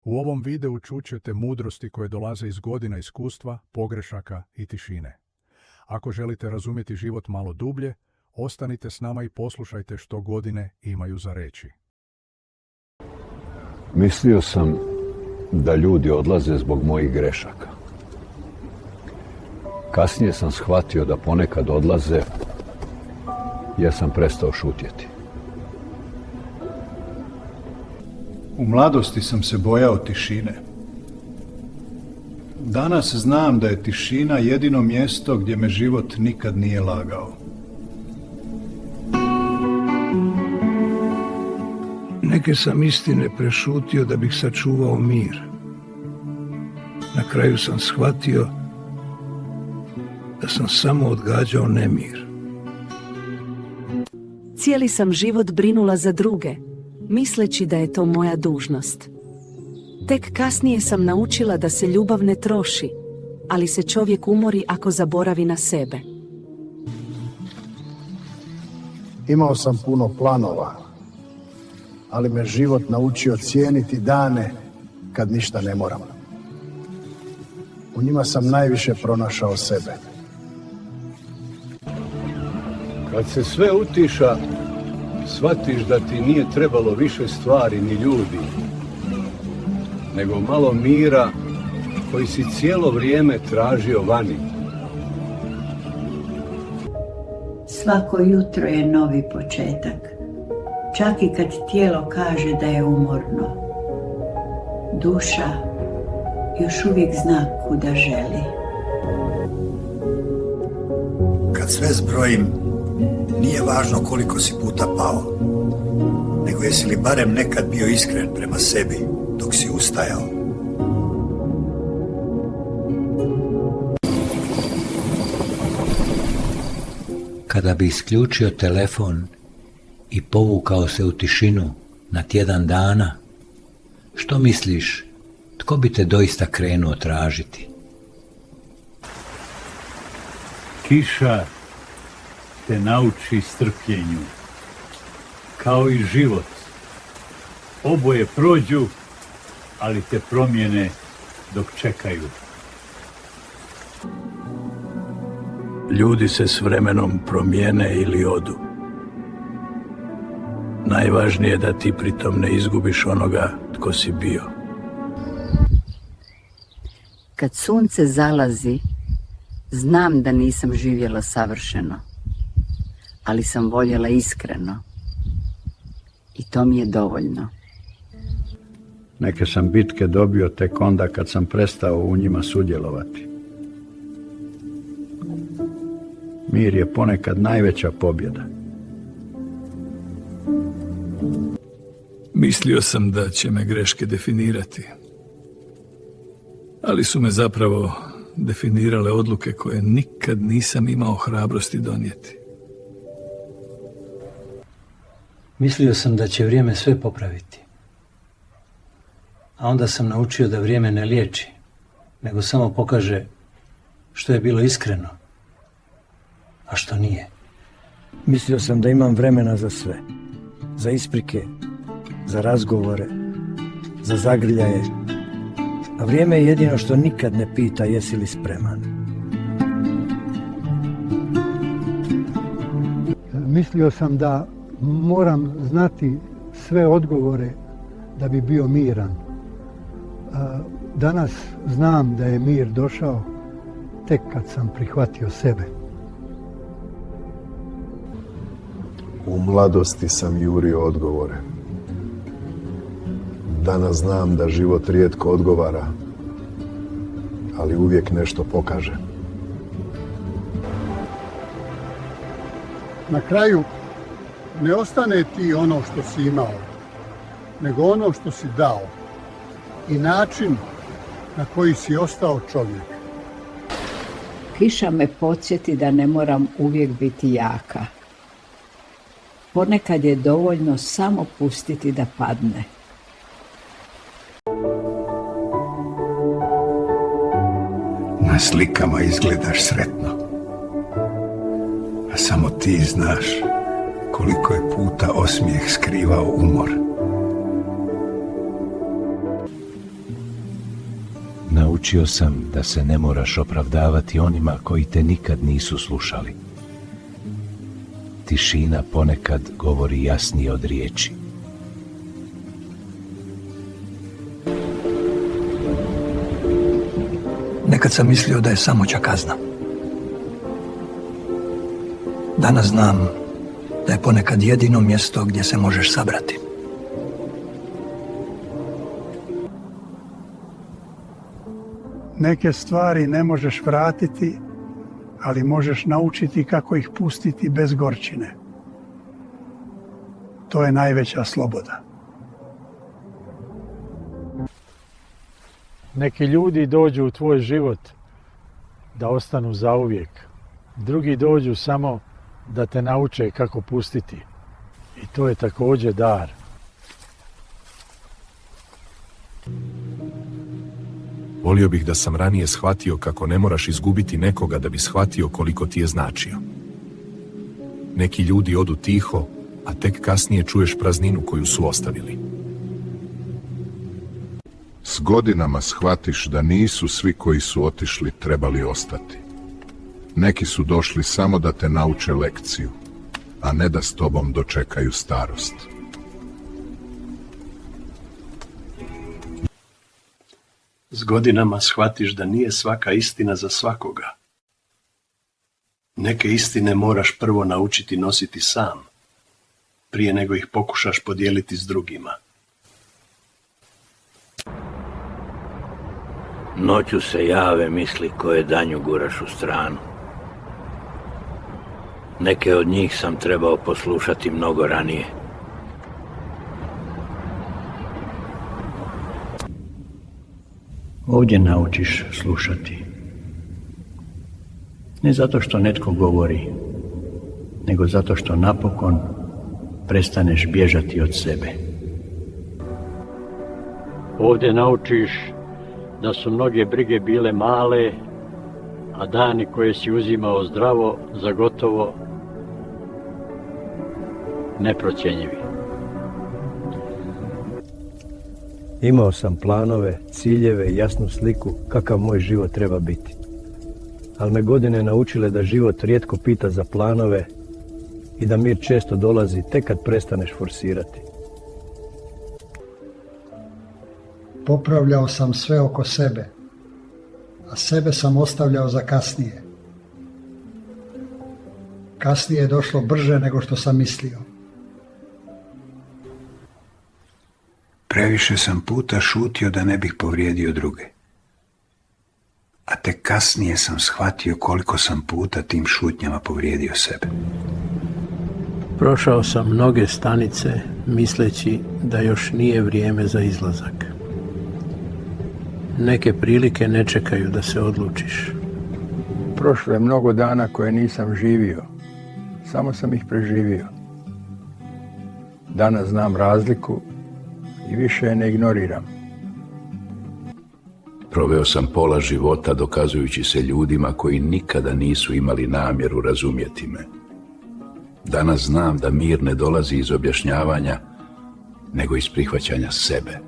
U ovom videu čućete mudrosti koje dolaze iz godina iskustva, pogrešaka i tišine. Ako želite razumjeti život malo dublje, ostanite s nama i poslušajte što godine imaju za reći. Mislio sam da ljudi odlaze zbog mojih grešaka. Kasnije sam shvatio da ponekad odlaze jer sam prestao šutjeti. U mladosti sam se bojao tišine. Danas znam da je tišina jedino mjesto gdje me život nikad nije lagao. Neke sam istine prešutio da bih sačuvao mir. Na kraju sam shvatio da sam samo odgađao nemir. Cijeli sam život brinula za druge, misleći da je to moja dužnost. Tek kasnije sam naučila da se ljubav ne troši, ali se čovjek umori ako zaboravi na sebe. Imao sam puno planova, ali me život naučio cijeniti dane kad ništa ne moram. U njima sam najviše pronašao sebe. Kad se sve utiša, shvatiš da ti nije trebalo više stvari ni ljudi, nego malo mira koji si cijelo vrijeme tražio vani. Svako jutro je novi početak, čak i kad tijelo kaže da je umorno. Duša još uvijek zna kuda želi. Kad sve zbrojim, nije važno koliko si puta pao, nego jesi li barem nekad bio iskren prema sebi dok si ustajao. Kada bi isključio telefon i povukao se u tišinu na tjedan dana, što misliš, tko bi te doista krenuo tražiti? Kiša te nauči strpljenju, kao i život. Oboje prođu, ali te promjene dok čekaju. Ljudi se s vremenom promijene ili odu. Najvažnije je da ti pritom ne izgubiš onoga tko si bio. Kad sunce zalazi, znam da nisam živjela savršeno, ali sam voljela iskreno. I to mi je dovoljno. Neke sam bitke dobio tek onda kad sam prestao u njima sudjelovati. Mir je ponekad najveća pobjeda. Mislio sam da će me greške definirati, ali su me zapravo definirale odluke koje nikad nisam imao hrabrosti donijeti. Mislio sam da će vrijeme sve popraviti. A onda sam naučio da vrijeme ne liječi, nego samo pokaže što je bilo iskreno, a što nije. Mislio sam da imam vremena za sve. Za isprike, za razgovore, za zagrljaje. A vrijeme je jedino što nikad ne pita jesi li spreman. Mislio sam da moram znati sve odgovore da bi bio miran. Danas znam da je mir došao tek kad sam prihvatio sebe. U mladosti sam jurio odgovore. Danas znam da život rijetko odgovara, ali uvijek nešto pokaže. Na kraju ne ostane ti ono što si imao, nego ono što si dao i način na koji si ostao čovjek. Kiša me podsjeti da ne moram uvijek biti jaka. Ponekad je dovoljno samo pustiti da padne. Na slikama izgledaš sretno, a samo ti znaš koliko je puta osmijeh skrivao umor. Naučio sam da se ne moraš opravdavati onima koji te nikad nisu slušali. Tišina ponekad govori jasnije od riječi. Nekad sam mislio da je samoća kazna. Danas znam da je ponekad jedino mjesto gdje se možeš sabrati. Neke stvari ne možeš vratiti, ali možeš naučiti kako ih pustiti bez gorčine. To je najveća sloboda. Neki ljudi dođu u tvoj život da ostanu zauvijek. Drugi dođu samo da te nauče kako pustiti. I to je također dar. Volio bih da sam ranije shvatio kako ne moraš izgubiti nekoga da bi shvatio koliko ti je značio. Neki ljudi odu tiho, a tek kasnije čuješ prazninu koju su ostavili. S godinama shvatiš da nisu svi koji su otišli trebali ostati. Neki su došli samo da te nauče lekciju, a ne da s tobom dočekaju starost. S godinama shvatiš da nije svaka istina za svakoga. Neke istine moraš prvo naučiti nositi sam, prije nego ih pokušaš podijeliti s drugima. Noću se jave misli koje danju guraš u stranu. Neke od njih sam trebao poslušati mnogo ranije. Ovdje naučiš slušati. Ne zato što netko govori, nego zato što napokon prestaneš bježati od sebe. Ovdje naučiš da su mnoge brige bile male, a dani koje si uzimao zdravo za gotovo neprocjenjivi. Imao sam planove, ciljeve i jasnu sliku kakav moj život treba biti. Ali me godine naučile da život rijetko pita za planove i da mir često dolazi tek kad prestaneš forsirati. Popravljao sam sve oko sebe, a sebe sam ostavljao za kasnije. Kasnije je došlo brže nego što sam mislio. Previše sam puta šutio da ne bih povrijedio druge. A tek kasnije sam shvatio koliko sam puta tim šutnjama povrijedio sebe. Prošao sam mnoge stanice misleći da još nije vrijeme za izlazak. Neke prilike ne čekaju da se odlučiš. Prošlo je mnogo dana koje nisam živio, samo sam ih preživio. Danas znam razliku i više je ne ignoriram. Proveo sam pola života dokazujući se ljudima koji nikada nisu imali namjeru razumjeti me. Danas znam da mir ne dolazi iz objašnjavanja, nego iz prihvaćanja sebe.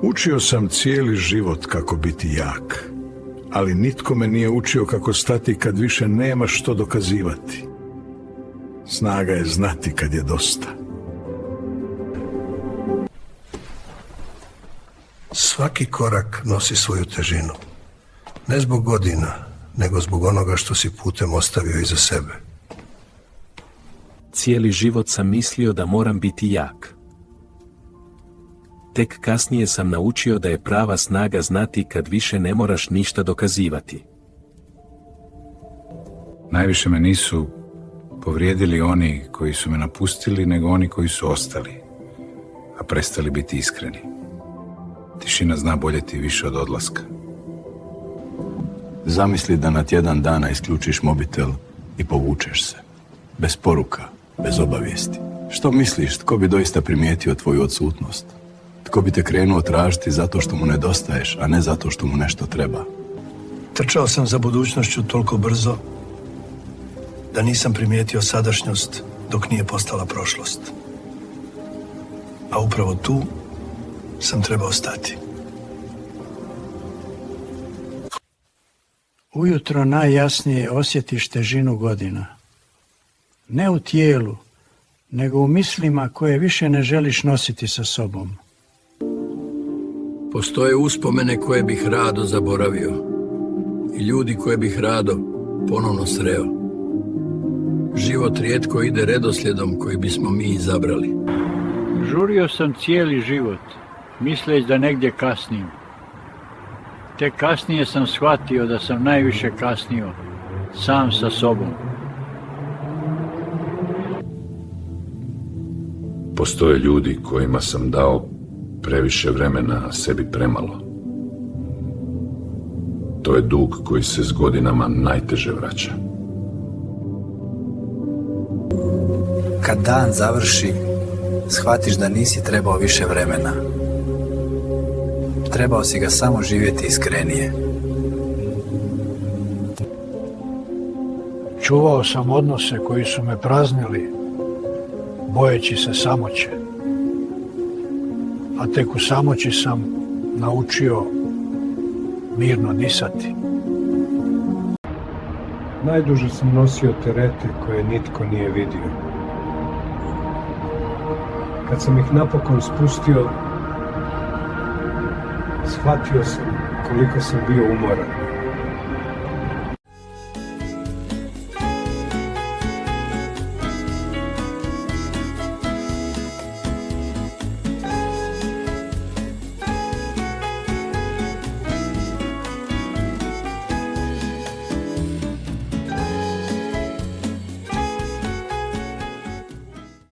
Učio sam cijeli život kako biti jak, ali nitko me nije učio kako stati kad više nema što dokazivati. Snaga je znati kad je dosta. Svaki korak nosi svoju težinu. Ne zbog godina, nego zbog onoga što si putem ostavio iza sebe. Cijeli život sam mislio da moram biti jak. Tek kasnije sam naučio da je prava snaga znati kad više ne moraš ništa dokazivati. Najviše me nisu povrijedili oni koji su me napustili, nego oni koji su ostali, a prestali biti iskreni. Tišina zna boljeti više od odlaska. Zamisli da na tjedan dana isključiš mobitel i povučeš se. Bez poruka, bez obavijesti. Što misliš, tko bi doista primijetio tvoju odsutnost? Tko bi te krenuo tražiti zato što mu nedostaješ, a ne zato što mu nešto treba? Trčao sam za budućnošću toliko brzo da nisam primijetio sadašnjost dok nije postala prošlost. A upravo tu sam trebao stati. Ujutro najjasnije osjetiš težinu godina. Ne u tijelu, nego u mislima koje više ne želiš nositi sa sobom. Postoje uspomene koje bih rado zaboravio i ljudi koje bih rado ponovno sreo. Život rijetko ide redoslijedom koji bismo mi izabrali. Žurio sam cijeli život, misleći da negdje kasnim. Tek kasnije sam shvatio da sam najviše kasnio, sam sa sobom. Postoje ljudi kojima sam dao previše vremena, a sebi premalo. To je dug koji se s godinama najteže vraća. Kad dan završi, shvatiš da nisi trebao više vremena. Trebao si ga samo živjeti iskrenije. Čuvao sam odnose koji su me praznili, bojeći se samoće. A tek u samoći sam naučio mirno disati. Najduže sam nosio terete koje nitko nije vidio. Kad sam ih napokon spustio, shvatio sam koliko sam bio umoran.